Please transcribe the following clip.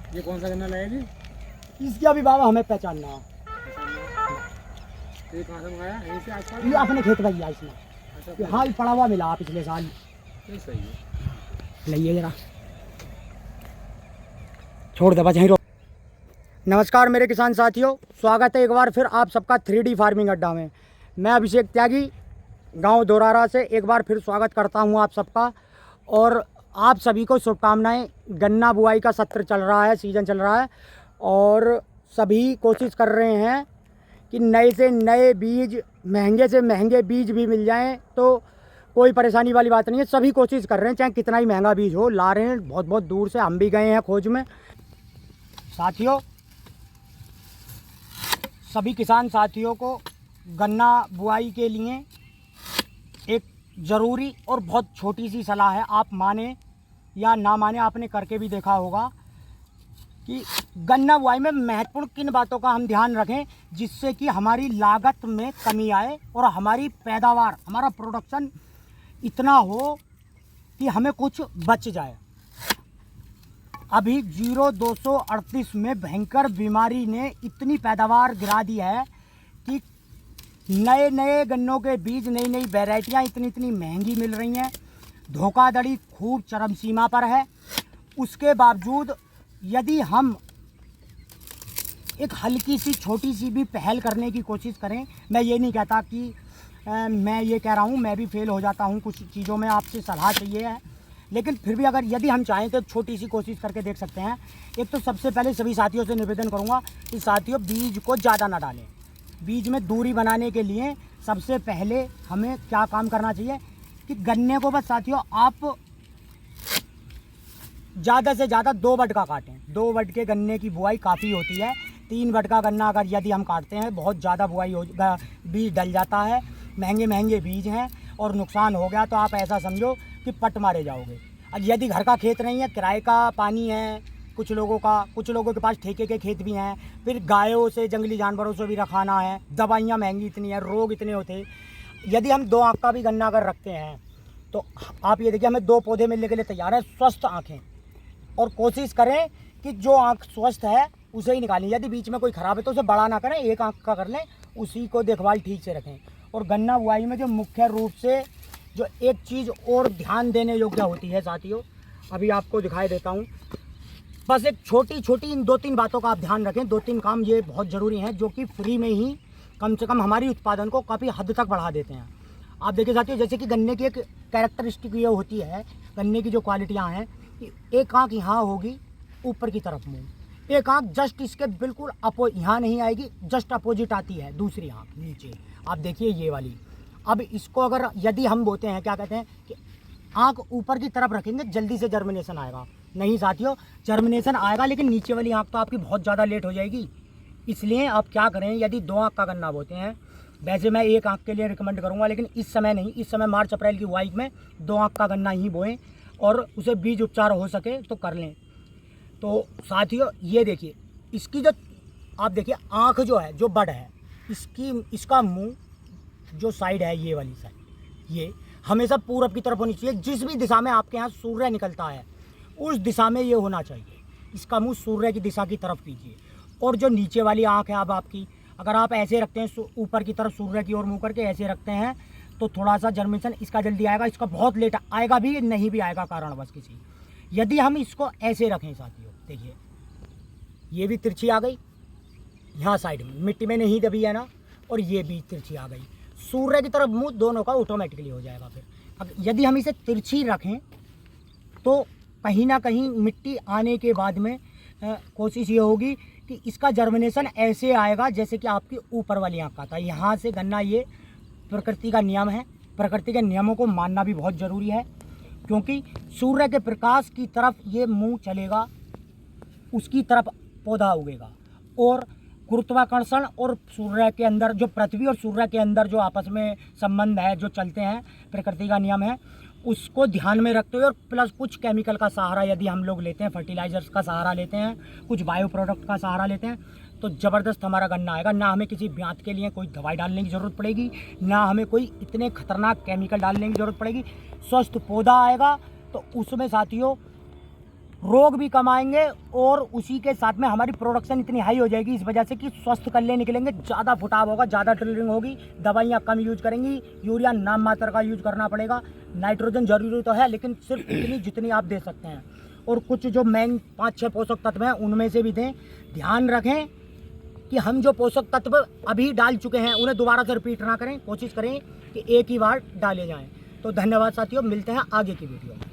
ये कौन सा गन्ना लाया जी? इसकी अभी बाबा हमें पहचानना है। ये कहाँ से मंगाया? यहीं से आसपास? ये अपने खेत का लिया इसने। अच्छा, हाँ, ये पड़ा हुआ मिला पिछले साल। ये सही है। लइए जरा, छोड़ दे बस यहीं रोक। नमस्कार मेरे किसान साथियों, स्वागत है एक बार फिर आप सबका 3D फार्मिंग अड्डा में। मैं अभिषेक त्यागी गांव दोरारा से एक बार फिर स्वागत करता हूं आप सबका। और आप सभी को शुभकामनाएं। गन्ना बुआई का सत्र चल रहा है, सीज़न चल रहा है और सभी कोशिश कर रहे हैं कि नए से नए बीज, महंगे से महंगे बीज भी मिल जाएं, तो कोई परेशानी वाली बात नहीं है। सभी कोशिश कर रहे हैं, चाहे कितना ही महंगा बीज हो, ला रहे हैं बहुत बहुत दूर से। हम भी गए हैं खोज में। साथियों, सभी किसान साथियों को गन्ना बुआई के लिए एक ज़रूरी और बहुत छोटी सी सलाह है। आप माने या ना माने, आपने करके भी देखा होगा कि गन्ना बुआई में महत्वपूर्ण किन बातों का हम ध्यान रखें जिससे कि हमारी लागत में कमी आए और हमारी पैदावार, हमारा प्रोडक्शन इतना हो कि हमें कुछ बच जाए। अभी 0238 में भयंकर बीमारी ने इतनी पैदावार गिरा दी है कि नए नए गन्नों के बीज, नई नई वैरायटियाँ इतनी महंगी मिल रही हैं। धोखाधड़ी खूब चरम सीमा पर है। उसके बावजूद यदि हम एक हल्की सी छोटी सी भी पहल करने की कोशिश करें, मैं ये नहीं कहता कि मैं ये कह रहा हूँ, मैं भी फेल हो जाता हूँ कुछ चीज़ों में, आपसे सलाह चाहिए है, लेकिन फिर भी अगर यदि हम चाहें तो छोटी सी कोशिश करके देख सकते हैं। एक तो सबसे पहले सभी साथियों से निवेदन करूँगा कि साथियों, बीज को ज़्यादा ना डालें। बीज में दूरी बनाने के लिए सबसे पहले हमें क्या काम करना चाहिए कि गन्ने को बस साथियों आप ज़्यादा से ज़्यादा 2 बट का काटें। 2 बट के गन्ने की बुआई काफ़ी होती है। 3 बट का गन्ना अगर यदि हम काटते हैं, बहुत ज़्यादा बुआई हो, बीज डल जाता है। महंगे महंगे बीज हैं और नुकसान हो गया तो आप ऐसा समझो कि पट मारे जाओगे। अब यदि घर का खेत नहीं है, किराए का पानी है कुछ लोगों का, कुछ लोगों के पास ठेके के खेत भी हैं, फिर गायों से, जंगली जानवरों से भी रखाना है, दवाइयाँ महंगी इतनी है, रोग इतने होते हैं। यदि हम 2 आँख का भी गन्ना अगर रखते हैं तो आप ये देखिए, हमें 2 पौधे मिलने के लिए तैयार है, स्वस्थ आँखें। और कोशिश करें कि जो आँख स्वस्थ है उसे ही निकालें। यदि बीच में कोई ख़राब है तो उसे बड़ा ना करें, 1 आँख का कर लें, उसी को देखभाल ठीक से रखें। और गन्ना बुआई में जो मुख्य रूप से जो एक चीज़ और ध्यान देने योग्य होती है साथियों, अभी आपको दिखाई देता हूँ। बस एक छोटी छोटी इन 2-3 बातों का आप ध्यान रखें। 2-3 काम ये बहुत ज़रूरी हैं जो कि फ्री में ही कम से कम हमारी उत्पादन को काफ़ी हद तक बढ़ा देते हैं। आप देखिए साथियों, जैसे कि गन्ने की एक कैरेक्टरिस्टिक ये होती है, गन्ने की जो क्वालिटियाँ हैं कि एक आँख यहाँ होगी ऊपर की तरफ मुँह, एक आँख जस्ट इसके बिल्कुल यहाँ नहीं आएगी, जस्ट अपोजिट आती है दूसरी आँख नीचे। आप देखिए ये वाली। अब इसको अगर यदि हम बोते हैं, क्या कहते हैं कि आँख ऊपर की तरफ रखेंगे जल्दी से जर्मिनेशन आएगा। नहीं साथियों, जर्मिनेशन आएगा लेकिन नीचे वाली आँख तो आपकी बहुत ज़्यादा लेट हो जाएगी। इसलिए आप क्या करें, यदि 2 आँख का गन्ना बोते हैं, वैसे मैं 1 आँख के लिए रिकमेंड करूँगा, लेकिन इस समय नहीं, इस समय मार्च अप्रैल की बुआई में 2 आँख का गन्ना ही बोएं और उसे बीज उपचार हो सके तो कर लें। तो साथियों ये देखिए, इसकी जो आप देखिए आँख जो है, जो बड है, इसका मुँह जो साइड है, ये वाली साइड, ये हमेशा पूरब की तरफ होनी चाहिए। जिस भी दिशा में आपके यहाँ सूर्य निकलता है उस दिशा में ये होना चाहिए। इसका मुंह सूर्य की दिशा की तरफ कीजिए। और जो नीचे वाली आँख है, अब आपकी अगर आप ऐसे रखते हैं ऊपर की तरफ सूर्य की ओर मुँह करके ऐसे रखते हैं तो थोड़ा सा जर्मिनेशन इसका जल्दी आएगा, इसका बहुत लेट आएगा भी, नहीं भी आएगा कारण बस किसी। यदि हम इसको ऐसे रखें साथियों, देखिए ये भी तिरछी आ गई, यहाँ साइड में मिट्टी में नहीं दबी है ना, और ये भी तिरछी आ गई। सूर्य की तरफ मुंह दोनों का ऑटोमेटिकली हो जाएगा। फिर अब यदि हम इसे तिरछी रखें तो कहीं ना कहीं मिट्टी आने के बाद में कोशिश ये होगी कि इसका जर्मिनेशन ऐसे आएगा जैसे कि आपकी ऊपर वाली आँख का था। यहाँ से गन्ना, ये प्रकृति का नियम है, प्रकृति के नियमों को मानना भी बहुत ज़रूरी है, क्योंकि सूर्य के प्रकाश की तरफ ये मुँह चलेगा, उसकी तरफ पौधा उगेगा। और गुरुत्वाकर्षण और सूर्य के अंदर जो पृथ्वी और सूर्य के अंदर जो आपस में संबंध है, जो चलते हैं, प्रकृति का नियम है, उसको ध्यान में रखते हुए और प्लस कुछ केमिकल का सहारा यदि हम लोग लेते हैं, फर्टिलाइजर्स का सहारा लेते हैं, कुछ बायो प्रोडक्ट का सहारा लेते हैं, तो ज़बरदस्त हमारा गन्ना आएगा। ना हमें किसी ब्यात के लिए कोई दवाई डालने की ज़रूरत पड़ेगी, ना हमें कोई इतने खतरनाक केमिकल डालने की ज़रूरत पड़ेगी। स्वस्थ पौधा आएगा। तो उसमें साथियों रोग भी कम आएंगे और उसी के साथ में हमारी प्रोडक्शन इतनी हाई हो जाएगी इस वजह से कि स्वस्थ कल्ले निकलेंगे, ज़्यादा फुटाव होगा, ज़्यादा ड्रिलिंग होगी, दवाइयाँ कम यूज करेंगी, यूरिया नाम मात्र का यूज करना पड़ेगा, नाइट्रोजन जरूरी तो है लेकिन सिर्फ इतनी जितनी आप दे सकते हैं, और कुछ जो मेन 5-6 पोषक तत्व हैं उनमें से भी दें। ध्यान रखें कि हम जो पोषक तत्व अभी डाल चुके हैं उन्हें दोबारा से रिपीट ना करें, कोशिश करें कि एक ही बार डाले जाएँ। तो धन्यवाद साथियों, मिलते हैं आगे की वीडियो में।